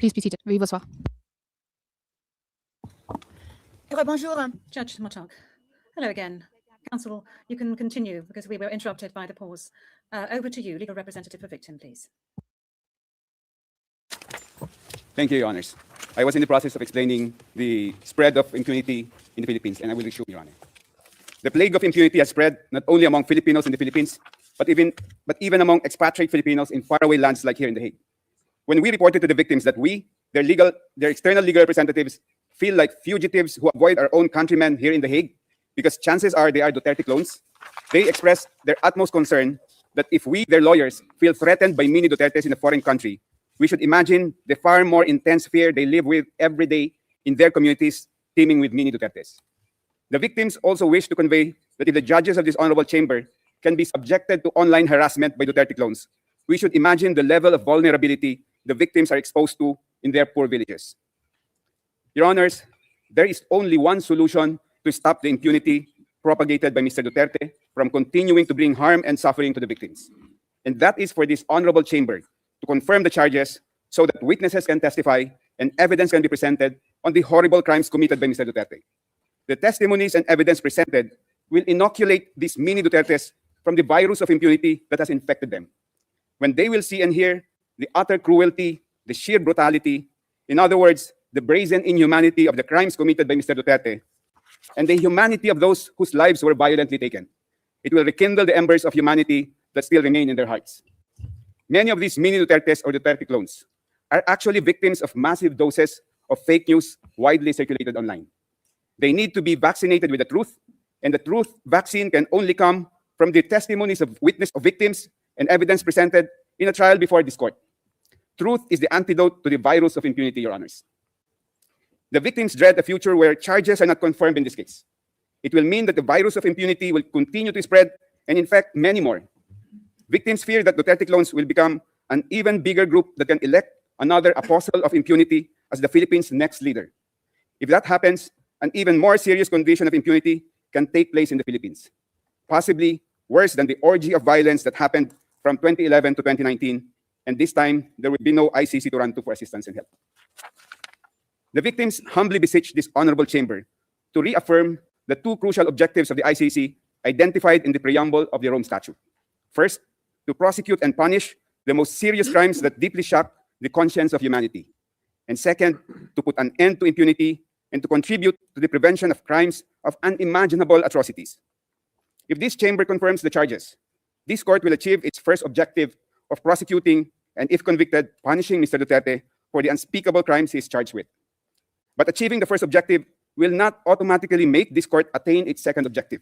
Please be seated. Veuillez vous asseoir. Bonjour, Judge Motok. Hello again. Counsel, you can continue because we were interrupted by the pause. Over to you, legal representative for victim, please. Thank you, Your Honors. I was in the process of explaining the spread of impunity in the Philippines, and I will resume, Your Honor. The plague of impunity has spread not only among Filipinos in the Philippines, but even among expatriate Filipinos in faraway lands like here in The Hague. When we reported to the victims that their external legal representatives, feel like fugitives who avoid our own countrymen here in The Hague, because chances are they are Duterte clones, they expressed their utmost concern that if we, their lawyers, feel threatened by mini Dutertes in a foreign country, we should imagine the far more intense fear they live with every day in their communities teeming with mini Dutertes. The victims also wish to convey that if the judges of this honorable chamber can be subjected to online harassment by Duterte clones, we should imagine the level of vulnerability the victims are exposed to in their poor villages. Your Honors, there is only one solution to stop the impunity propagated by Mr. Duterte from continuing to bring harm and suffering to the victims. And that is for this honorable chamber to confirm the charges so that witnesses can testify and evidence can be presented on the horrible crimes committed by Mr. Duterte. The testimonies and evidence presented will inoculate these mini Dutertes from the virus of impunity that has infected them. When they will see and hear the utter cruelty, the sheer brutality, in other words, the brazen inhumanity of the crimes committed by Mr. Duterte, and the humanity of those whose lives were violently taken, it will rekindle the embers of humanity that still remain in their hearts. Many of these mini Dutertes or Duterte clones are actually victims of massive doses of fake news widely circulated online. They need to be vaccinated with the truth, and the truth vaccine can only come from the testimonies of victims and evidence presented in a trial before this court. Truth is the antidote to the virus of impunity, Your Honors. The victims dread a future where charges are not confirmed in this case. It will mean that the virus of impunity will continue to spread and infect many more. Victims fear that Duterte clones will become an even bigger group that can elect another apostle of impunity as the Philippines' next leader. If that happens, an even more serious condition of impunity can take place in the Philippines, possibly worse than the orgy of violence that happened from 2011 to 2019, and this time there will be no ICC to run to for assistance and help. The victims humbly beseech this honorable chamber to reaffirm the two crucial objectives of the ICC identified in the preamble of the Rome Statute. First, to prosecute and punish the most serious crimes that deeply shock the conscience of humanity. And second, to put an end to impunity and to contribute to the prevention of crimes of unimaginable atrocities. If this chamber confirms the charges, this court will achieve its first objective of prosecuting and, if convicted, punishing Mr. Duterte for the unspeakable crimes he is charged with. But achieving the first objective will not automatically make this court attain its second objective.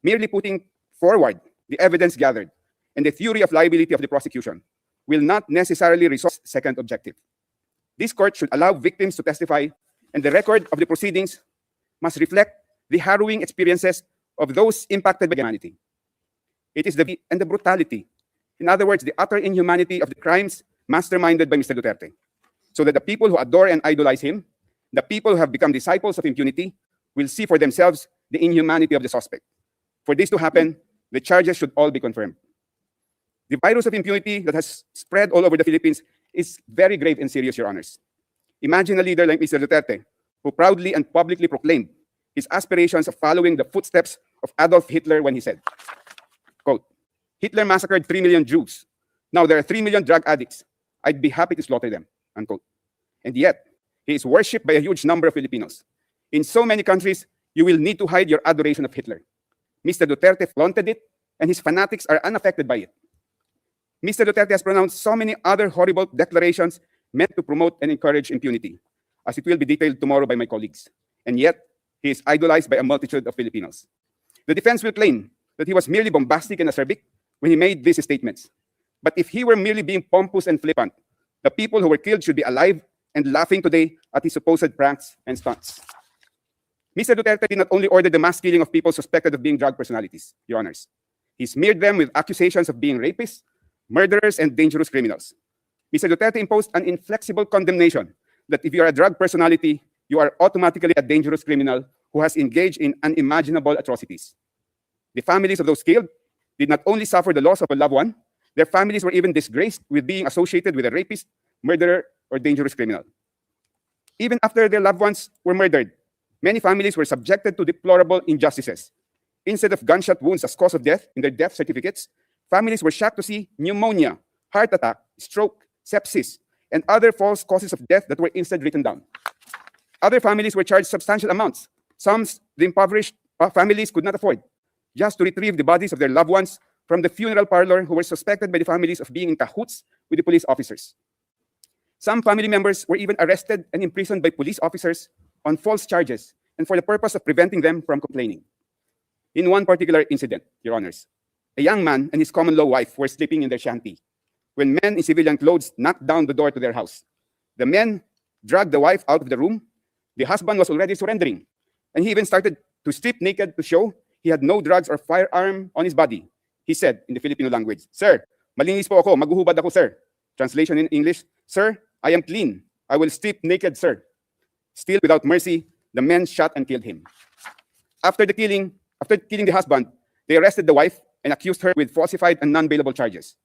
Merely putting forward the evidence gathered and the theory of liability of the prosecution will not necessarily resolve the second objective. This court should allow victims to testify, and the record of the proceedings must reflect the harrowing experiences of those impacted by humanity. It is the brutality, in other words, the utter inhumanity of the crimes masterminded by Mr. Duterte, so that the people who adore and idolize him, the people who have become disciples of impunity, will see for themselves the inhumanity of the suspect. For this to happen, the charges should all be confirmed. The virus of impunity that has spread all over the Philippines is very grave and serious, Your Honors. Imagine a leader like Mr. Duterte, who proudly and publicly proclaimed his aspirations of following the footsteps of Adolf Hitler when he said, quote, "Hitler massacred 3 million Jews. Now there are 3 million drug addicts. I'd be happy to slaughter them," unquote. And yet, he is worshipped by a huge number of Filipinos. In so many countries, you will need to hide your adoration of Hitler. Mr. Duterte flaunted it, and his fanatics are unaffected by it. Mr. Duterte has pronounced so many other horrible declarations meant to promote and encourage impunity, as it will be detailed tomorrow by my colleagues. And yet, he is idolized by a multitude of Filipinos. The defense will claim that he was merely bombastic and acerbic when he made these statements. But if he were merely being pompous and flippant, the people who were killed should be alive and laughing today at his supposed pranks and stunts. Mr. Duterte did not only order the mass killing of people suspected of being drug personalities, Your Honors. He smeared them with accusations of being rapists, murderers, and dangerous criminals. Mr. Duterte imposed an inflexible condemnation that if you are a drug personality, you are automatically a dangerous criminal who has engaged in unimaginable atrocities. The families of those killed did not only suffer the loss of a loved one, their families were even disgraced with being associated with a rapist, murderer, or dangerous criminal. Even after their loved ones were murdered, many families were subjected to deplorable injustices. Instead of gunshot wounds as cause of death in their death certificates, families were shocked to see pneumonia, heart attack, stroke, sepsis, and other false causes of death that were instead written down. Other families were charged substantial amounts, sums the impoverished families could not afford, just to retrieve the bodies of their loved ones from the funeral parlor who were suspected by the families of being in cahoots with the police officers. Some family members were even arrested and imprisoned by police officers on false charges and for the purpose of preventing them from complaining. In one particular incident, Your Honors, a young man and his common-law wife were sleeping in their shanty when men in civilian clothes knocked down the door to their house. The men dragged the wife out of the room. The husband was already surrendering, and he even started to strip naked to show he had no drugs or firearm on his body. He said in the Filipino language, "Sir, malinis po ako, maghuhubad ako, sir." Translation in English, "Sir, I am clean. I will strip naked, sir." Still without mercy, the men shot and killed him. After killing the husband, they arrested the wife and accused her with falsified and non-bailable charges.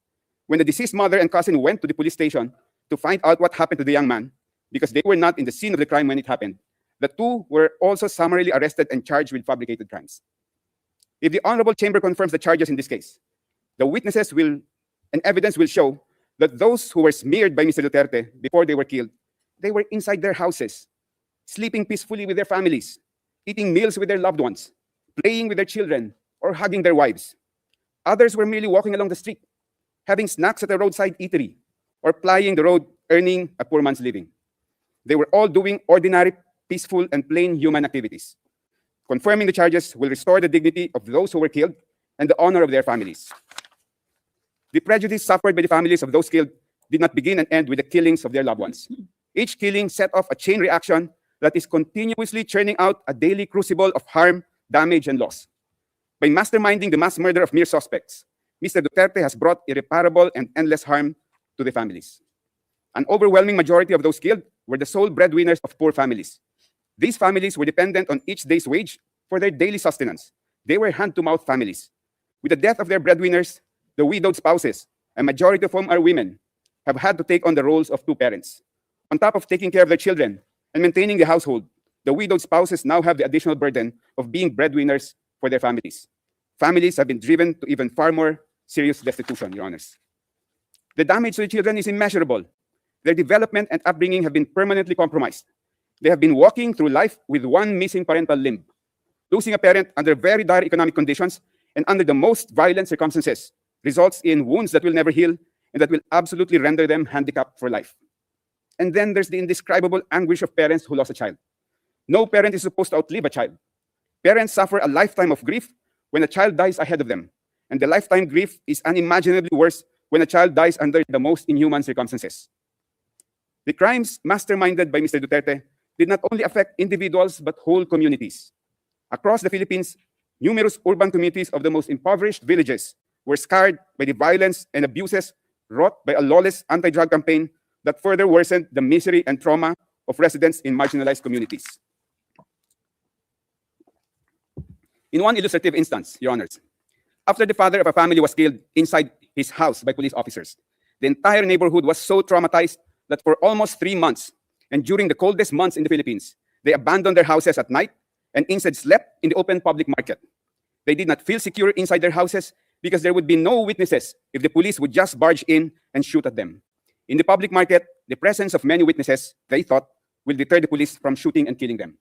When the deceased mother and cousin went to the police station to find out what happened to the young man, because they were not in the scene of the crime when it happened, the two were also summarily arrested and charged with fabricated crimes. If the Honorable Chamber confirms the charges in this case, the witnesses and evidence will show that those who were smeared by Mr. Duterte before they were killed, they were inside their houses, sleeping peacefully with their families, eating meals with their loved ones, playing with their children, or hugging their wives. Others were merely walking along the street, having snacks at a roadside eatery, or plying the road, earning a poor man's living. They were all doing ordinary, peaceful, and plain human activities. Confirming the charges will restore the dignity of those who were killed and the honor of their families. The prejudice suffered by the families of those killed did not begin and end with the killings of their loved ones. Each killing set off a chain reaction that is continuously churning out a daily crucible of harm, damage, and loss. By masterminding the mass murder of mere suspects, Mr. Duterte has brought irreparable and endless harm to the families. An overwhelming majority of those killed were the sole breadwinners of poor families. These families were dependent on each day's wage for their daily sustenance. They were hand-to-mouth families. With the death of their breadwinners, the widowed spouses, a majority of whom are women, have had to take on the roles of two parents. On top of taking care of their children and maintaining the household, the widowed spouses now have the additional burden of being breadwinners for their families. Families have been driven to even far more serious destitution, Your Honors. The damage to the children is immeasurable. Their development and upbringing have been permanently compromised. They have been walking through life with one missing parental limb. Losing a parent under very dire economic conditions and under the most violent circumstances results in wounds that will never heal and that will absolutely render them handicapped for life. And then there's the indescribable anguish of parents who lost a child. No parent is supposed to outlive a child. Parents suffer a lifetime of grief when a child dies ahead of them, and the lifetime grief is unimaginably worse when a child dies under the most inhuman circumstances. The crimes masterminded by Mr. Duterte did not only affect individuals but whole communities. Across the Philippines, numerous urban communities of the most impoverished villages were scarred by the violence and abuses wrought by a lawless anti-drug campaign that further worsened the misery and trauma of residents in marginalized communities. In one illustrative instance, Your Honors, after the father of a family was killed inside his house by police officers, the entire neighborhood was so traumatized that for almost 3 months, and during the coldest months in the Philippines, they abandoned their houses at night and instead slept in the open public market. They did not feel secure inside their houses because there would be no witnesses if the police would just barge in and shoot at them. In the public market, the presence of many witnesses, they thought, will deter the police from shooting and killing them.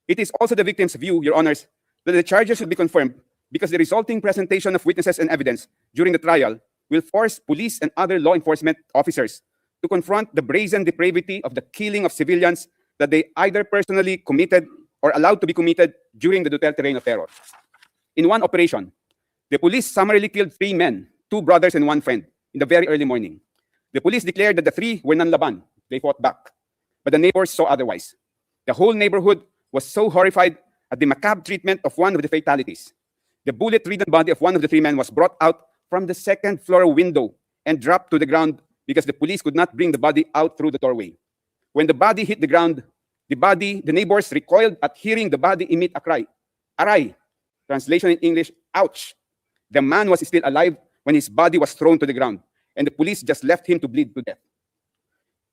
It is also the victim's view, Your Honors, that the charges should be confirmed because the resulting presentation of witnesses and evidence during the trial will force police and other law enforcement officers to confront the brazen depravity of the killing of civilians that they either personally committed or allowed to be committed during the Duterte reign of terror. In one operation, the police summarily killed 3 men, 2 brothers and 1 friend, in the very early morning. The police declared that the 3 were non-laban. They fought back. But the neighbors saw otherwise. The whole neighborhood was so horrified at the macabre treatment of one of the fatalities. The bullet-ridden body of one of the 3 men was brought out from the 2nd floor window and dropped to the ground because the police could not bring the body out through the doorway. When the body hit the ground, the neighbors recoiled at hearing the body emit a cry, "Aray!" Translation in English, "Ouch!" The man was still alive when his body was thrown to the ground, and the police just left him to bleed to death.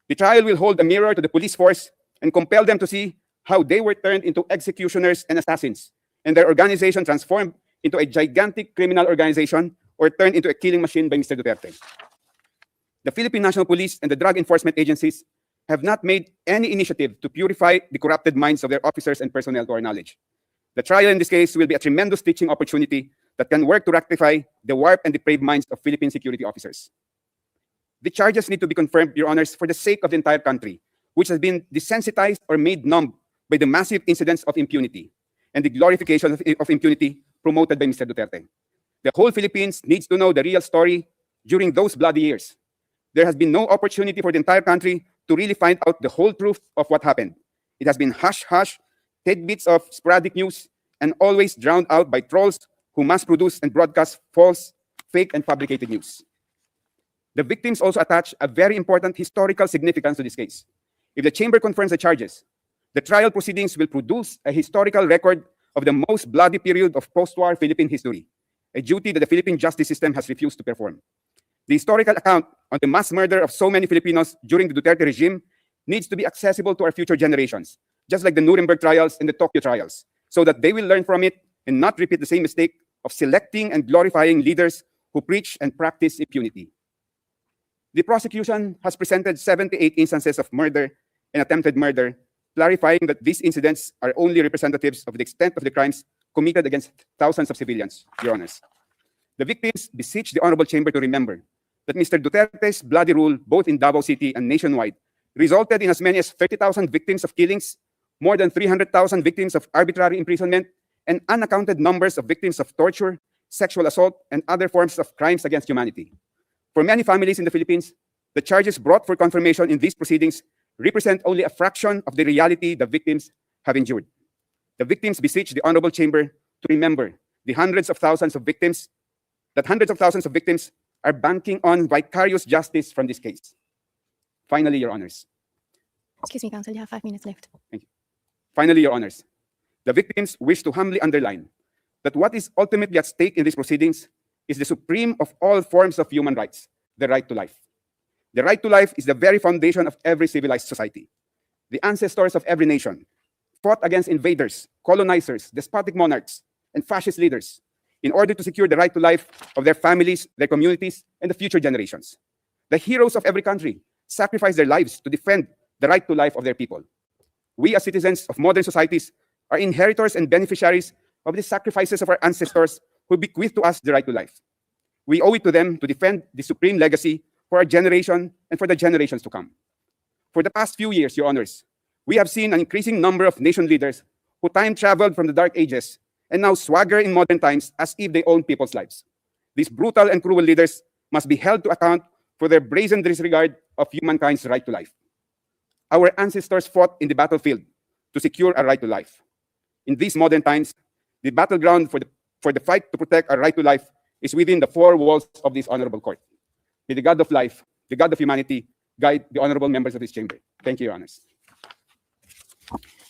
The trial will hold a mirror to the police force and compel them to see how they were turned into executioners and assassins, and their organization transformed into a gigantic criminal organization or turned into a killing machine by Mr. Duterte. The Philippine National Police and the drug enforcement agencies have not made any initiative to purify the corrupted minds of their officers and personnel to our knowledge. The trial in this case will be a tremendous teaching opportunity that can work to rectify the warped and depraved minds of Philippine security officers. The charges need to be confirmed, Your Honors, for the sake of the entire country, which has been desensitized or made numb by the massive incidents of impunity and the glorification of impunity promoted by Mr. Duterte. The whole Philippines needs to know the real story during those bloody years. There has been no opportunity for the entire country to really find out the whole truth of what happened. It has been hush-hush, tidbits of sporadic news, and always drowned out by trolls who mass-produce and broadcast false, fake, and fabricated news. The victims also attach a very important historical significance to this case. If the chamber confirms the charges, the trial proceedings will produce a historical record of the most bloody period of post-war Philippine history, a duty that the Philippine justice system has refused to perform. The historical account on the mass murder of so many Filipinos during the Duterte regime needs to be accessible to our future generations, just like the Nuremberg trials and the Tokyo trials, so that they will learn from it and not repeat the same mistake of selecting and glorifying leaders who preach and practice impunity. The prosecution has presented 78 instances of murder and attempted murder, clarifying that these incidents are only representatives of the extent of the crimes committed against thousands of civilians, Your Honors. The victims beseech the Honorable Chamber to remember that Mr. Duterte's bloody rule, both in Davao City and nationwide, resulted in as many as 30,000 victims of killings, more than 300,000 victims of arbitrary imprisonment, and unaccounted numbers of victims of torture, sexual assault, and other forms of crimes against humanity. For many families in the Philippines, the charges brought for confirmation in these proceedings represent only a fraction of the reality the victims have endured. The victims beseech the Honorable Chamber to remember the hundreds of thousands of victims are banking on vicarious justice from this case. Finally, Your Honors. Excuse me, Counsel, you have 5 minutes left. Thank you. Finally, Your Honors, the victims wish to humbly underline that what is ultimately at stake in these proceedings is the supreme of all forms of human rights, the right to life. The right to life is the very foundation of every civilized society. The ancestors of every nation fought against invaders, colonizers, despotic monarchs, and fascist leaders in order to secure the right to life of their families, their communities, and the future generations. The heroes of every country sacrificed their lives to defend the right to life of their people. We as citizens of modern societies are inheritors and beneficiaries of the sacrifices of our ancestors who bequeathed to us the right to life. We owe it to them to defend the supreme legacy for our generation and for the generations to come. For the past few years, Your Honors, we have seen an increasing number of nation leaders who time-traveled from the dark ages and now swagger in modern times as if they own people's lives. These brutal and cruel leaders must be held to account for their brazen disregard of humankind's right to life. Our ancestors fought in the battlefield to secure our right to life. In these modern times, the battleground for the fight to protect our right to life is within the four walls of this honorable court. May the God of life, the God of humanity, guide the honorable members of this chamber. Thank you, Your Honors.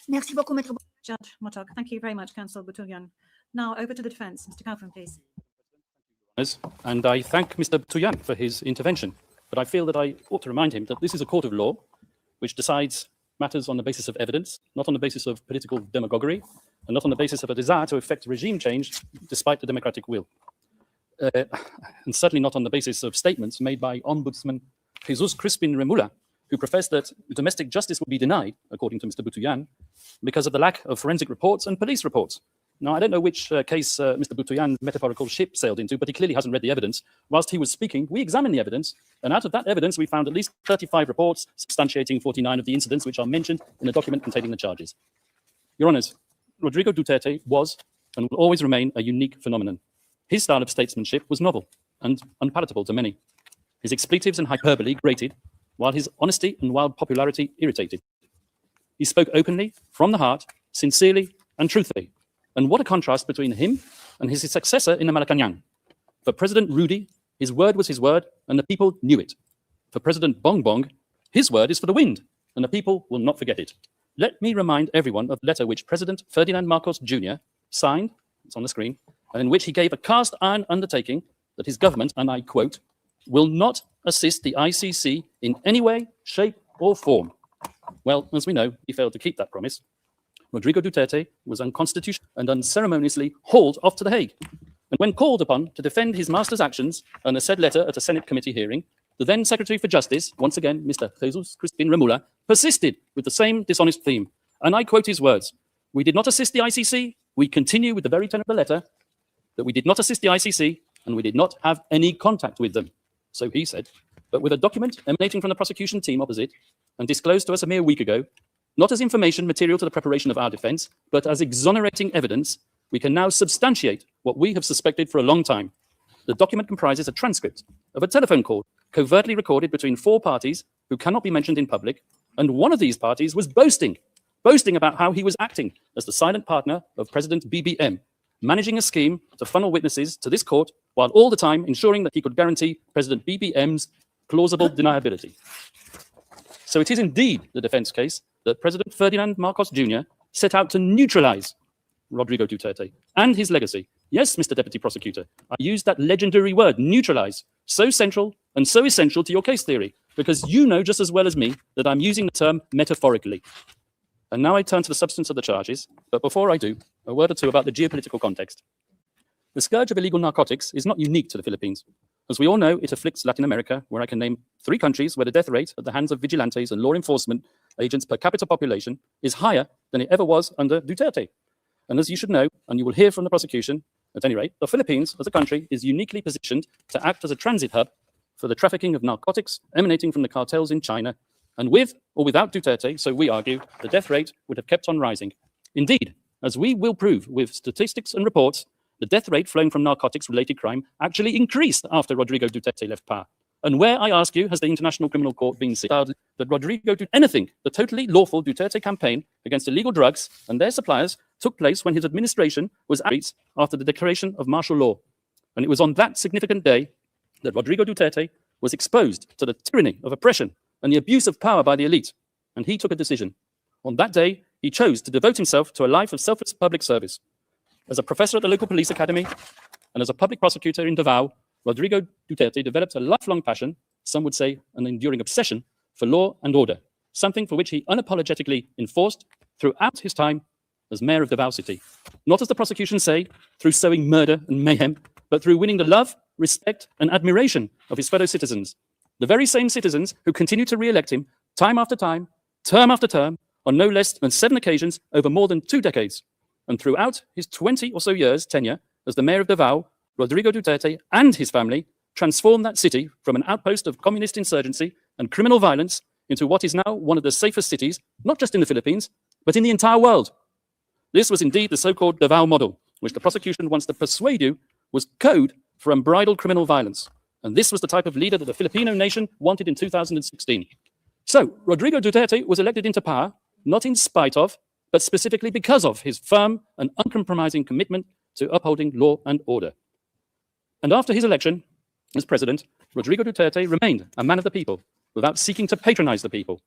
Merci beaucoup, Maître. Judge Motok. Thank you very much, Counsel Butuyan. Now over to the defense. Mr. Kaufman, please. And I thank Mr. Butuyan for his intervention, but I feel that I ought to remind him that this is a court of law which decides matters on the basis of evidence, not on the basis of political demagoguery, and not on the basis of a desire to effect regime change despite the democratic will. And certainly not on the basis of statements made by Ombudsman Jesus Crispin Remula, who professed that domestic justice would be denied, according to Mr. Butuyan, because of the lack of forensic reports and police reports. Now, I don't know which case Mr. Butuyan's metaphorical ship sailed into, but he clearly hasn't read the evidence. Whilst he was speaking, we examined the evidence, and out of that evidence, we found at least 35 reports substantiating 49 of the incidents which are mentioned in the document containing the charges. Your Honours, Rodrigo Duterte was and will always remain a unique phenomenon. His style of statesmanship was novel and unpalatable to many. His expletives and hyperbole grated, while his honesty and wild popularity irritated. He spoke openly, from the heart, sincerely and truthfully. And what a contrast between him and his successor in the Malacanang. For President Rudy, his word was his word, and the people knew it. For President Bongbong, his word is for the wind, and the people will not forget it. Let me remind everyone of the letter which President Ferdinand Marcos Jr. signed, it's on the screen, and in which he gave a cast-iron undertaking that his government, and I quote, will not assist the ICC in any way, shape, or form. Well, as we know, he failed to keep that promise. Rodrigo Duterte was unconstitutional and unceremoniously hauled off to The Hague. And when called upon to defend his master's actions and a said letter at a Senate committee hearing, the then Secretary for Justice, once again, Mr. Jesus Crispin Remula, persisted with the same dishonest theme. And I quote his words: "We did not assist the ICC. We continue with the very tone of the letter that we did not assist the ICC and we did not have any contact with them." So he said, but with a document emanating from the prosecution team opposite and disclosed to us a mere week ago, not as information material to the preparation of our defense, but as exonerating evidence, we can now substantiate what we have suspected for a long time. The document comprises a transcript of a telephone call covertly recorded between 4 parties who cannot be mentioned in public, and one of these parties was boasting about how he was acting as the silent partner of President BBM, managing a scheme to funnel witnesses to this court while all the time ensuring that he could guarantee President BBM's plausible deniability. So it is indeed the defense case that President Ferdinand Marcos Jr. set out to neutralize Rodrigo Duterte and his legacy. Yes, Mr. Deputy Prosecutor, I used that legendary word, neutralize, so central and so essential to your case theory, because you know just as well as me that I'm using the term metaphorically. And now I turn to the substance of the charges, but before I do, a word or two about the geopolitical context. The scourge of illegal narcotics is not unique to the Philippines. As we all know, it afflicts Latin America, where I can name 3 countries where the death rate at the hands of vigilantes and law enforcement agents per capita population is higher than it ever was under Duterte. And as you should know, and you will hear from the prosecution, at any rate, the Philippines as a country is uniquely positioned to act as a transit hub for the trafficking of narcotics emanating from the cartels in China. And with or without Duterte, so we argue, the death rate would have kept on rising. Indeed, as we will prove with statistics and reports, the death rate flowing from narcotics-related crime actually increased after Rodrigo Duterte left power. And where, I ask you, has the International Criminal Court been seen that Rodrigo did anything? The totally lawful Duterte campaign against illegal drugs and their suppliers took place when his administration was out after the declaration of martial law. And it was on that significant day that Rodrigo Duterte was exposed to the tyranny of oppression and the abuse of power by the elite. And he took a decision. On that day, he chose to devote himself to a life of selfless public service. As a professor at the local police academy and as a public prosecutor in Davao, Rodrigo Duterte developed a lifelong passion, some would say an enduring obsession, for law and order, something for which he unapologetically enforced throughout his time as mayor of Davao City. Not, as the prosecution say, through sowing murder and mayhem, but through winning the love, respect, and admiration of his fellow citizens. The very same citizens who continue to re-elect him time after time, term after term, on no less than 7 occasions over more than 2 decades. And throughout his 20 or so years tenure as the mayor of Davao, Rodrigo Duterte and his family transformed that city from an outpost of communist insurgency and criminal violence into what is now one of the safest cities, not just in the Philippines, but in the entire world. This was indeed the so-called Davao model, which the prosecution wants to persuade you was code for unbridled criminal violence. And this was the type of leader that the Filipino nation wanted in 2016. So, Rodrigo Duterte was elected into power, not in spite of, but specifically because of his firm and uncompromising commitment to upholding law and order. And after his election as president, Rodrigo Duterte remained a man of the people, without seeking to patronize the people.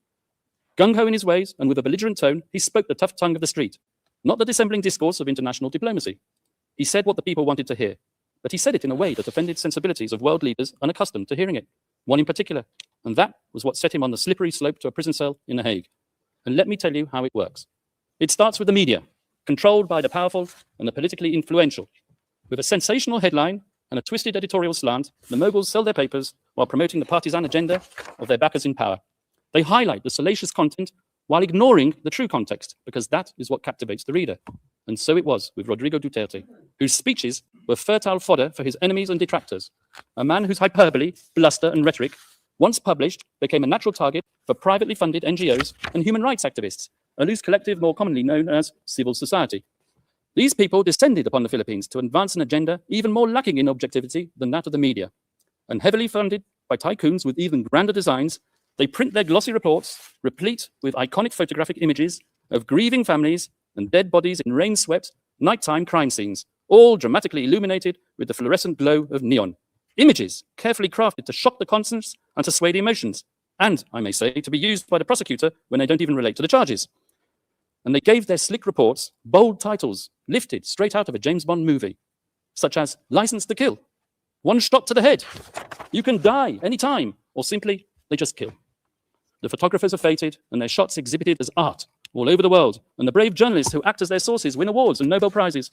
Gung-ho in his ways and with a belligerent tone, he spoke the tough tongue of the street, not the dissembling discourse of international diplomacy. He said what the people wanted to hear, but he said it in a way that offended sensibilities of world leaders unaccustomed to hearing it, one in particular, and that was what set him on the slippery slope to a prison cell in The Hague. And let me tell you how it works. It starts with the media, controlled by the powerful and the politically influential. With a sensational headline and a twisted editorial slant, the moguls sell their papers while promoting the partisan agenda of their backers in power. They highlight the salacious content while ignoring the true context, because that is what captivates the reader. And so it was with Rodrigo Duterte, whose speeches were fertile fodder for his enemies and detractors. A man whose hyperbole, bluster, and rhetoric, once published, became a natural target for privately funded NGOs and human rights activists, a loose collective more commonly known as civil society. These people descended upon the Philippines to advance an agenda even more lacking in objectivity than that of the media. And heavily funded by tycoons with even grander designs, they print their glossy reports, replete with iconic photographic images of grieving families and dead bodies in rain-swept, nighttime crime scenes, all dramatically illuminated with the fluorescent glow of neon. Images carefully crafted to shock the conscience and to sway the emotions, and, I may say, to be used by the prosecutor when they don't even relate to the charges. And they gave their slick reports bold titles lifted straight out of a James Bond movie, such as License to Kill, One Shot to the Head, You Can Die Anytime, or simply, They Just Kill. The photographers are feted and their shots exhibited as art all over the world. And the brave journalists who act as their sources win awards and Nobel Prizes.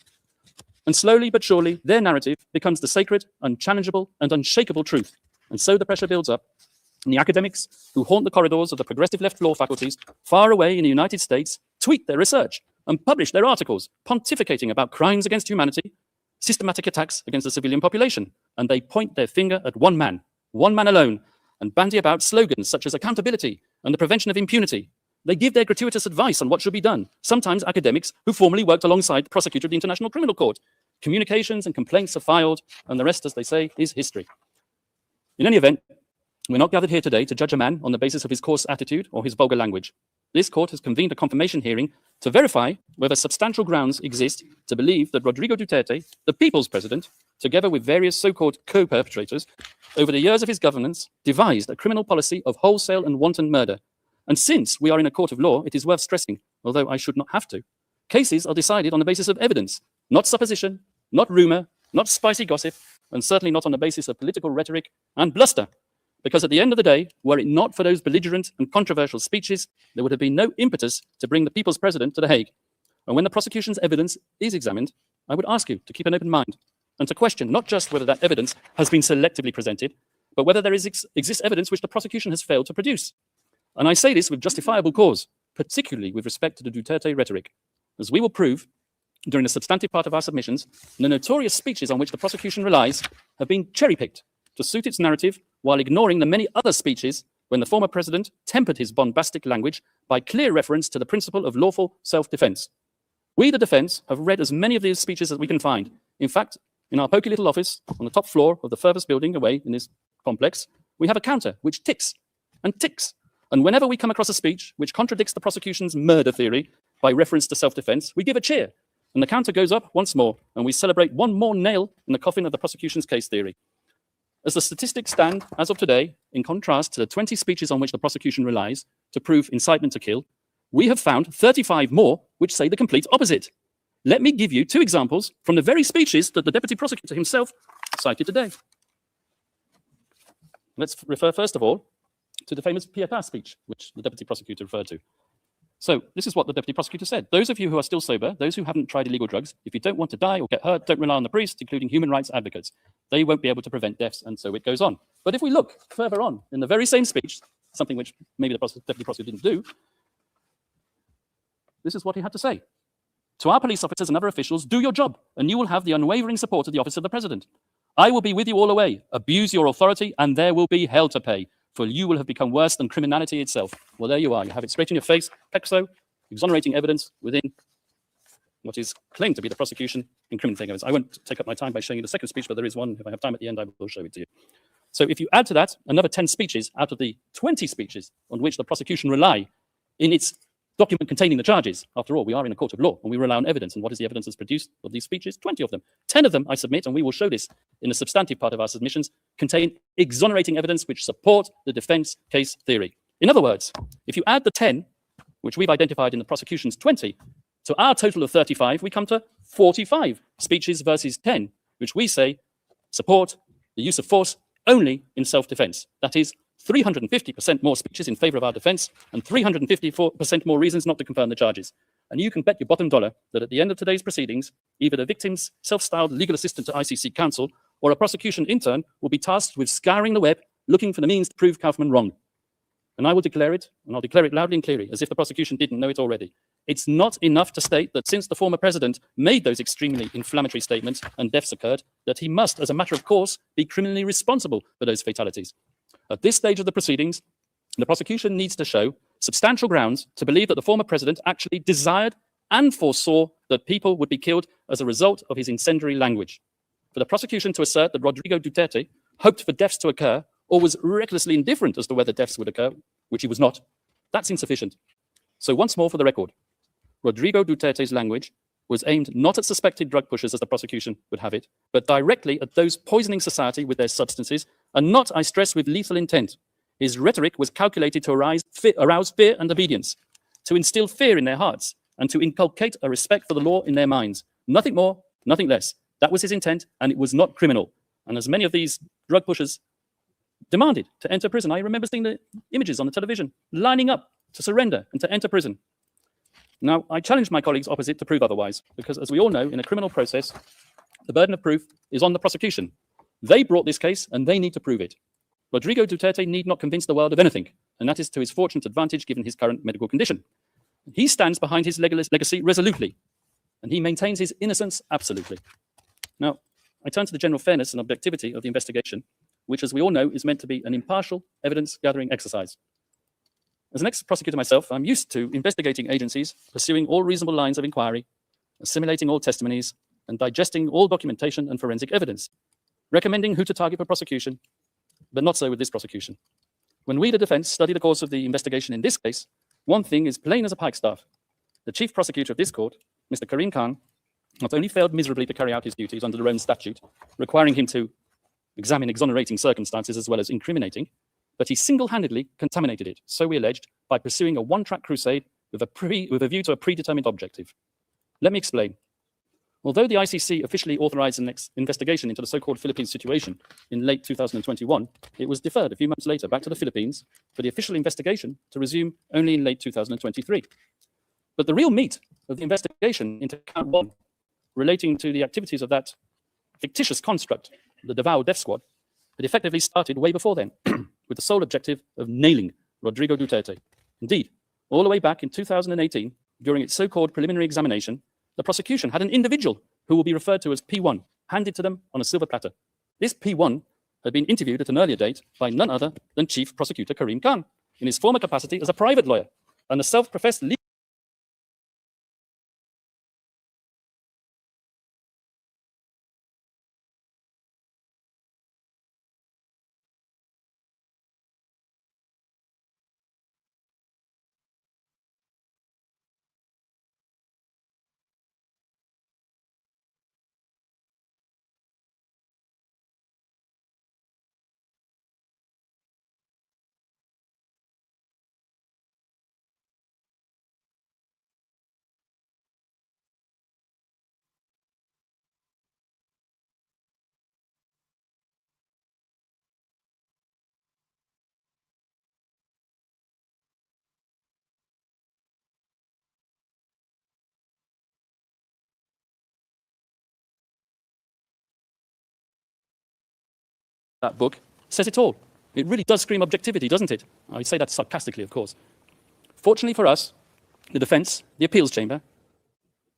And slowly but surely, their narrative becomes the sacred, unchallengeable, and unshakable truth. And so the pressure builds up. And the academics who haunt the corridors of the progressive left law faculties far away in the United States tweet their research and publish their articles pontificating about crimes against humanity, systematic attacks against the civilian population. And they point their finger at one man alone, and bandy about slogans such as accountability and the prevention of impunity. They give their gratuitous advice on what should be done, sometimes academics who formerly worked alongside the prosecutor of the International Criminal Court. Communications and complaints are filed, and the rest, as they say, is history. In any event, we're not gathered here today to judge a man on the basis of his coarse attitude or his vulgar language. This court has convened a confirmation hearing to verify whether substantial grounds exist to believe that Rodrigo Duterte, the people's president, together with various so-called co-perpetrators, over the years of his governance, devised a criminal policy of wholesale and wanton murder. And since we are in a court of law, it is worth stressing, although I should not have to, cases are decided on the basis of evidence, not supposition, not rumor, not spicy gossip, and certainly not on the basis of political rhetoric and bluster. Because at the end of the day, were it not for those belligerent and controversial speeches, there would have been no impetus to bring the people's president to The Hague. And when the prosecution's evidence is examined, I would ask you to keep an open mind and to question not just whether that evidence has been selectively presented, but whether there exists evidence which the prosecution has failed to produce. And I say this with justifiable cause, particularly with respect to the Duterte rhetoric. As we will prove during the substantive part of our submissions, the notorious speeches on which the prosecution relies have been cherry-picked to suit its narrative, while ignoring the many other speeches when the former president tempered his bombastic language by clear reference to the principle of lawful self-defense. We, the defense, have read as many of these speeches as we can find. In fact, in our poky little office on the top floor of the furthest building away in this complex, we have a counter which ticks and ticks. And whenever we come across a speech which contradicts the prosecution's murder theory by reference to self-defense, we give a cheer. And the counter goes up once more, and we celebrate one more nail in the coffin of the prosecution's case theory. As the statistics stand, as of today, in contrast to the 20 speeches on which the prosecution relies to prove incitement to kill, we have found 35 more which say the complete opposite. Let me give you 2 examples from the very speeches that the deputy prosecutor himself cited today. Let's refer first of all to the famous Pietà speech, which the deputy prosecutor referred to. So this is what the deputy prosecutor said. Those of you who are still sober, those who haven't tried illegal drugs, if you don't want to die or get hurt, don't rely on the priest, including human rights advocates. They won't be able to prevent deaths, and so it goes on. But if we look further on in the very same speech, something which maybe the deputy prosecutor didn't do, this is what he had to say. To our police officers and other officials, do your job, and you will have the unwavering support of the office of the president. I will be with you all the way. Abuse your authority, and there will be hell to pay, for you will have become worse than criminality itself. Well, there you are. You have it straight in your face. Pexo, exonerating evidence within what is claimed to be the prosecution incriminating evidence. I won't take up my time by showing you the second speech, but there is one. If I have time at the end, I will show it to you. So if you add to that another 10 speeches out of the 20 speeches on which the prosecution rely in its document containing the charges, after all, we are in a court of law and we rely on evidence. And what is the evidence that's produced of these speeches? 20 of them. 10 of them, I submit, and we will show this in the substantive part of our submissions, contain exonerating evidence which support the defense case theory. In other words, if you add the 10, which we've identified in the prosecution's 20, to our total of 35, we come to 45 speeches versus 10, which we say support the use of force only in self-defense. That is 350% more speeches in favor of our defense and 354% more reasons not to confirm the charges. And you can bet your bottom dollar that at the end of today's proceedings, either the victim's self-styled legal assistant to ICC counsel or a prosecution intern will be tasked with scouring the web, looking for the means to prove Kaufman wrong. And I will declare it, and I'll declare it loudly and clearly, as if the prosecution didn't know it already. It's not enough to state that since the former president made those extremely inflammatory statements and deaths occurred, that he must, as a matter of course, be criminally responsible for those fatalities. At this stage of the proceedings, the prosecution needs to show substantial grounds to believe that the former president actually desired and foresaw that people would be killed as a result of his incendiary language. For the prosecution to assert that Rodrigo Duterte hoped for deaths to occur or was recklessly indifferent as to whether deaths would occur, which he was not, that's insufficient. So once more for the record, Rodrigo Duterte's language was aimed not at suspected drug pushers as the prosecution would have it, but directly at those poisoning society with their substances, and not, I stress, with lethal intent. His rhetoric was calculated to arouse fear and obedience, to instill fear in their hearts, and to inculcate a respect for the law in their minds. Nothing more, nothing less. That was his intent, and it was not criminal. And as many of these drug pushers demanded to enter prison. I remember seeing the images on the television, lining up to surrender and to enter prison. Now, I challenge my colleagues opposite to prove otherwise, because as we all know, in a criminal process, the burden of proof is on the prosecution. They brought this case and they need to prove it. Rodrigo Duterte need not convince the world of anything, and that is to his fortunate advantage given his current medical condition. He stands behind his legacy resolutely, and he maintains his innocence absolutely. Now, I turn to the general fairness and objectivity of the investigation, which, as we all know, is meant to be an impartial evidence-gathering exercise. As an ex-prosecutor myself, I'm used to investigating agencies, pursuing all reasonable lines of inquiry, assimilating all testimonies, and digesting all documentation and forensic evidence, recommending who to target for prosecution, but not so with this prosecution. When we, the defense, study the course of the investigation in this case, one thing is plain as a pikestaff. The chief prosecutor of this court, Mr. Karim Khan, not only failed miserably to carry out his duties under the Rome statute, requiring him to examine exonerating circumstances as well as incriminating, but he single-handedly contaminated it, so we alleged, by pursuing a one-track crusade with a view to a predetermined objective. Let me explain. Although the ICC officially authorized an investigation into the so-called Philippines situation in late 2021, it was deferred a few months later back to the Philippines for the official investigation to resume only in late 2023. But the real meat of the investigation into count one, relating to the activities of that fictitious construct, the Davao Death Squad, had effectively started way before then, with the sole objective of nailing Rodrigo Duterte. Indeed, all the way back in 2018, during its so-called preliminary examination, the prosecution had an individual who will be referred to as P1 handed to them on a silver platter. This P1 had been interviewed at an earlier date by none other than Chief Prosecutor Karim Khan in his former capacity as a private lawyer and a self-professed legal that book says it all. It really does scream objectivity, doesn't it? I say that sarcastically, of course. Fortunately for us, the defense, the appeals chamber,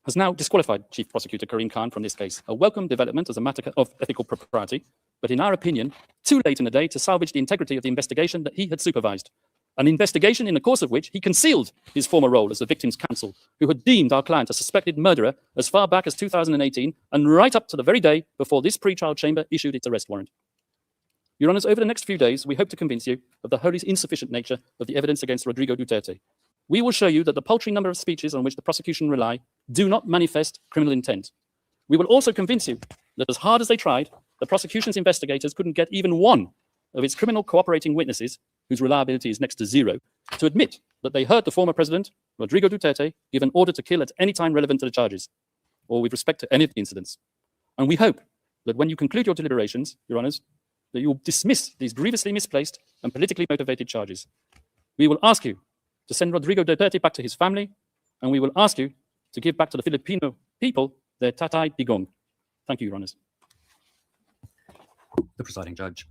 has now disqualified Chief Prosecutor Karim Khan from this case, a welcome development as a matter of ethical propriety, but in our opinion, too late in the day to salvage the integrity of the investigation that he had supervised. An investigation in the course of which he concealed his former role as the victim's counsel, who had deemed our client a suspected murderer as far back as 2018 and right up to the very day before this pre-trial chamber issued its arrest warrant. Your Honours, over the next few days, we hope to convince you of the wholly insufficient nature of the evidence against Rodrigo Duterte. We will show you that the paltry number of speeches on which the prosecution rely do not manifest criminal intent. We will also convince you that as hard as they tried, the prosecution's investigators couldn't get even one of its criminal cooperating witnesses, whose reliability is next to zero, to admit that they heard the former president, Rodrigo Duterte, give an order to kill at any time relevant to the charges, or with respect to any of the incidents. And we hope that when you conclude your deliberations, Your Honours, that you will dismiss these grievously misplaced and politically motivated charges. We will ask you to send Rodrigo Duterte back to his family, and we will ask you to give back to the Filipino people their tatay digong. Thank you, Your Honours. The presiding judge.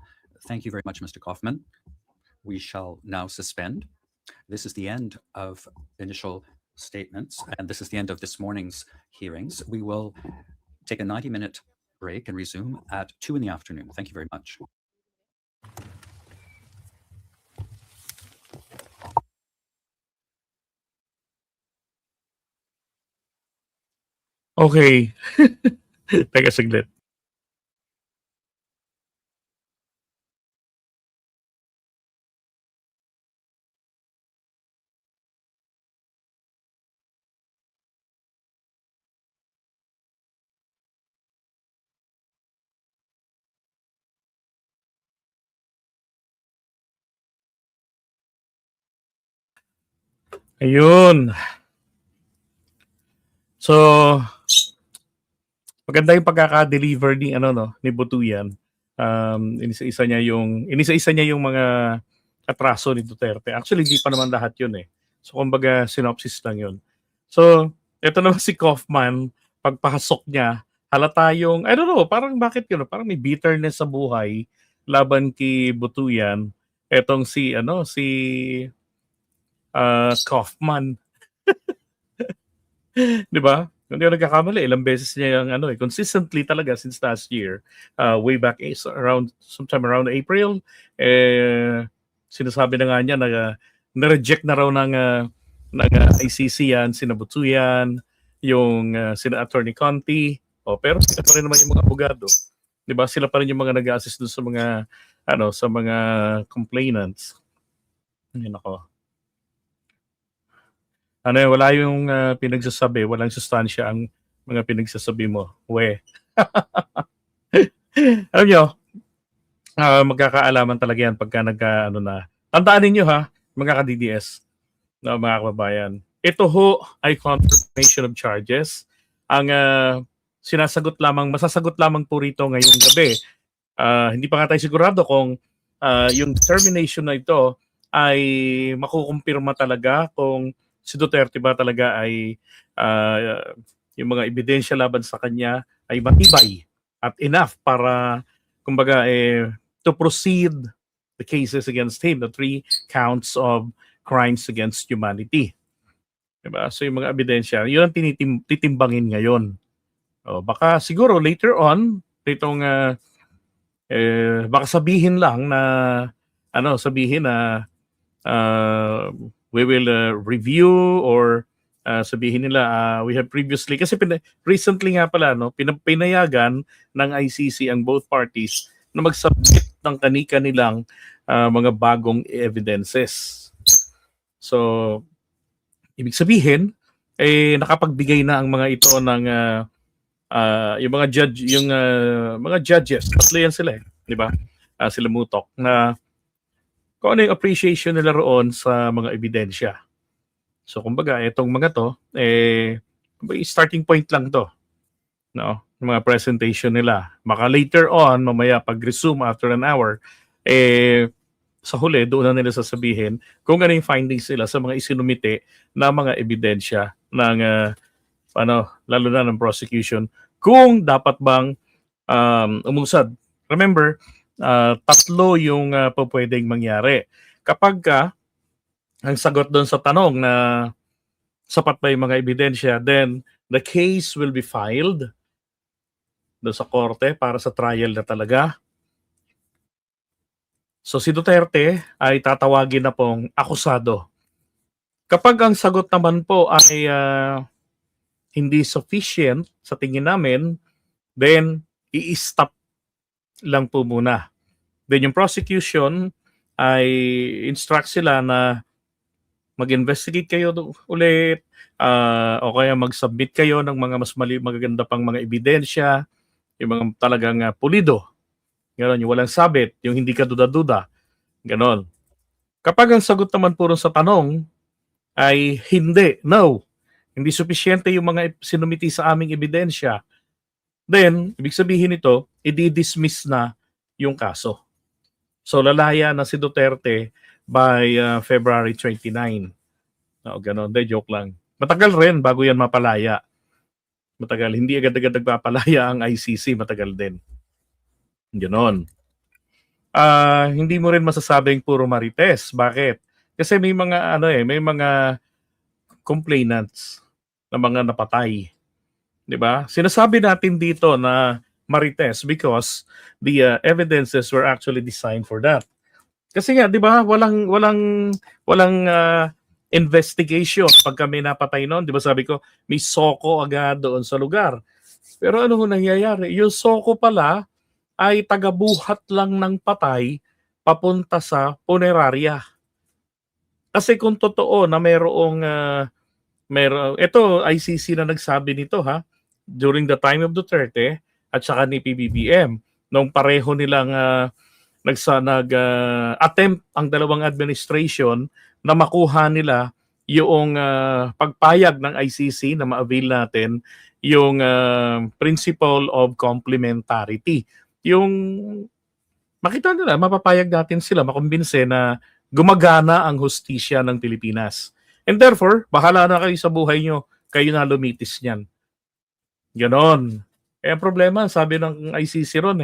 Thank you very much, Mr. Kaufman. We shall now suspend. This is the end of initial statements, and this is the end of this morning's hearings. We will take a 90-minute break and resume at 2 in the afternoon. Thank you very much. Okay. Teka saglit. Ayun. So, maganda yung pagkaka-deliver ni ni Butuyan. inisa-isa niya yung mga atraso ni Duterte. Actually, hindi pa naman lahat yun eh. So, kumbaga, synopsis lang yun. So, ito naman si Kaufman, pagpasok niya, halata yung, I don't know, parang bakit yun? Parang may bitterness sa buhay laban kay Butuyan. Etong si Kaufman. 'Di ba? Hindi ako nagkakamali, ilang beses niya yung consistently talaga since last year, way back sometime around April, sinasabi na nga niya na-reject na raw ng ICC yan, sina Butuyan, yung sina Attorney Conti, pero sila pa rin naman yung mga abogado. 'Di ba? Sila pa rin yung mga nag-assist doon sa mga complainants. Ayun ako. Wala yung pinagsasabi, walang sustansya ang mga pinagsasabi mo. Alam nyo, magkakaalaman talaga yan pagka na. Tandaan ninyo ha, mga ka-DDS, mga kababayan. Ito ho ay confirmation of charges. Ang masasagot lamang po rito ngayong gabi. Hindi pa nga tayo sigurado kung yung determination na ito ay makukumpirma talaga kung si Duterte ba talaga ay yung mga ebidensya laban sa kanya ay matibay at enough para kumbaga to proceed the cases against him, the 3 counts of crimes against humanity. Diba? So yung mga ebidensya, yun ang titimbangin ngayon. Baka siguro later on, itong baka sabihin lang na we will review or sabihin nila we have previously, kasi recently nga pala pinayagan ng ICC ang both parties na mag-submit ng kani-kanilang mga bagong evidences. So ibig sabihin nakapagbigay na ang mga ito ng yung mga judges, tatlo yan sila di ba? Sila Mutok na kung ano yung appreciation nila roon sa mga ebidensya. So kumbaga, itong mga to, starting point lang to. No? Yung mga presentation nila. Maka later on, mamaya pag-resume after an hour, sa huli, doon na nila sasabihin kung ano yung findings nila sa mga isinumite na mga ebidensya ng, lalo na ng prosecution, kung dapat bang umusad. Remember, 3 yung pwedeng mangyari. Kapag ang sagot doon sa tanong na sapat ba yung mga ebidensya, then the case will be filed doon sa korte para sa trial na talaga. So si Duterte ay tatawagin na pong akusado. Kapag ang sagot naman po ay hindi sufficient sa tingin namin, then i-stop lang po muna. Then yung prosecution ay instruct sila na mag-investigate kayo ulit o kaya mag-submit kayo ng mga mas magaganda pang mga ebidensya, yung mga talagang pulido. Ganon, yung walang sabit, yung hindi ka duda-duda. Ganon. Kapag ang sagot naman puro sa tanong ay hindi, no, hindi sufisyente yung mga sinumiti sa aming ebidensya, then, ibig sabihin nito, i-dismiss na yung kaso. So, lalaya na si Duterte by February 29. Ganon. Joke lang. Matagal rin bago yan mapalaya. Matagal. Hindi agad-agad nagpapalaya ang ICC. Matagal din. Ganon. Hindi mo rin masasabing puro marites. Bakit? Kasi may mga may mga complainants na mga napatay. 'Di ba? Sinasabi natin dito na marites because the evidences were actually designed for that. Kasi nga 'di ba, walang investigation pag kami napatay noon, 'di ba? Sabi ko, may soko agad doon sa lugar. Pero ano ho nangyayari? Yung soko pala ay tagabuhat lang ng patay papunta sa punerarya. Kasi kung totoo na ito ICC na nagsabi nito during the time of Duterte at saka ni PBBM nung pareho nilang nag-attempt ang dalawang administration na makuha nila yung pagpayag ng ICC na ma-avail natin yung principle of complementarity. Yung makita nila, mapapayag natin sila, makumbinse na gumagana ang hustisya ng Pilipinas. And therefore, bahala na kayo sa buhay nyo, kayo na lumitis niyan. Ganon. Eh, ang problema, sabi ng ICC ron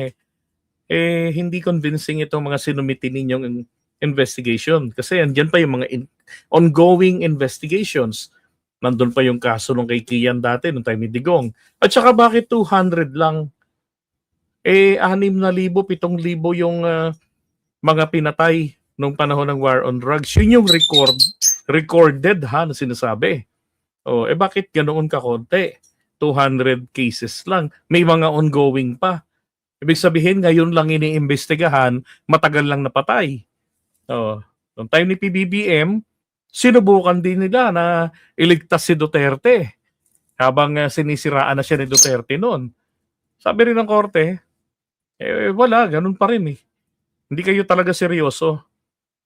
hindi convincing itong mga sinumiti ninyong investigation. Kasi andyan pa yung mga ongoing investigations. Nandun pa yung kaso nung kay Kian dati, nung time ni Digong. At saka bakit 200 lang? 6,000, 7,000 yung mga pinatay nung panahon ng war on drugs. Yun yung recorded na sinasabi. Bakit ganoon kakonti? 200 cases lang. May mga ongoing pa. Ibig sabihin, ngayon lang iniimbestigahan, matagal lang napatay. Noong time ni PBBM, sinubukan din nila na iligtas si Duterte habang sinisiraan na siya ni Duterte noon. Sabi rin ng korte, wala, ganun pa rin . Hindi kayo talaga seryoso.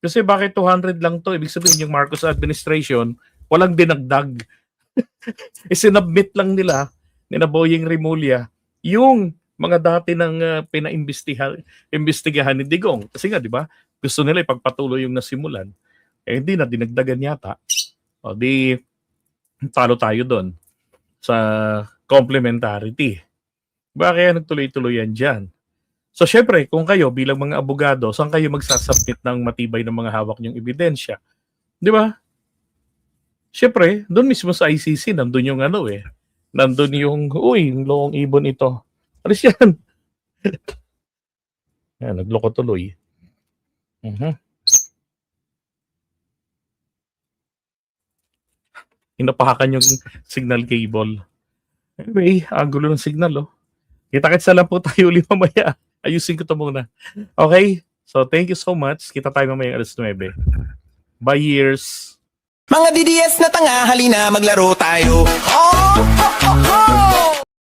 Kasi bakit 200 lang to? Ibig sabihin yung Marcos administration, walang dinagdag. Isinubmit lang nila ni Boying Rimulya yung mga dati ng pinaimbestigahan ni Digong. Kasi nga, di ba, gusto nila ipagpatuloy yung nasimulan. Hindi na dinagdagan yata. Di talo tayo doon sa complementarity. Ba kaya nagtuloy-tuloy yan dyan? So, syempre, kung kayo bilang mga abogado, saan kayo magsasubmit ng matibay ng mga hawak niyong ebidensya? Di ba? Syempre, doon mismo sa ICC, nandun yung nandun yung, yung loong ibon ito. Alis yan. Yan, nagloko tuloy. Inapahakan yung signal cable. Anyway, ang gulo ng signal, Kita-kits na lang po tayo ulit mamaya. Ayusin ko ito muna. Okay? So, thank you so much. Kita tayo mamaya 9:00. Bye, years. Mga DDS na tanga, halina maglaro tayo. Oh, oh, oh, oh.